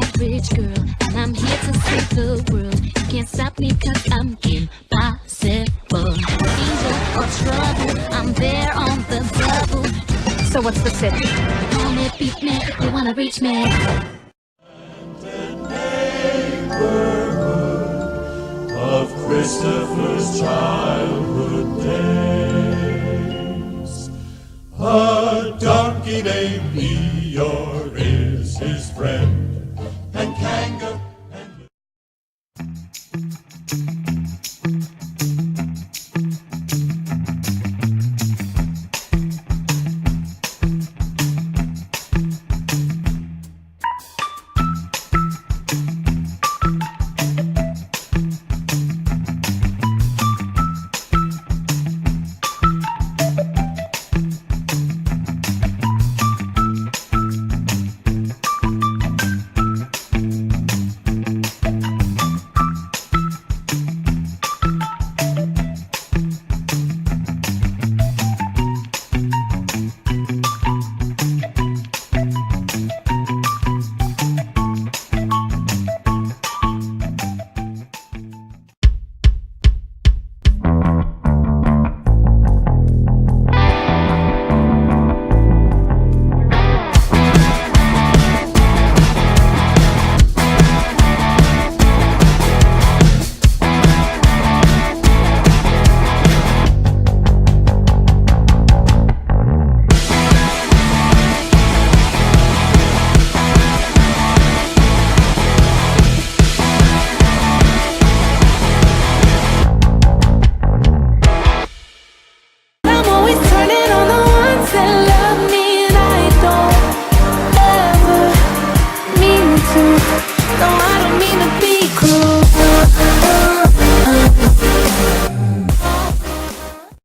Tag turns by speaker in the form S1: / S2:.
S1: average girl, and I'm here to save the world. You can't stop me cause I'm impossible. Angel or trouble, I'm there on the double.
S2: So what's the city?
S1: Call me, beat me, if you wanna reach me.
S3: Of Christopher's childhood days, a donkey named Eeyore is his friend.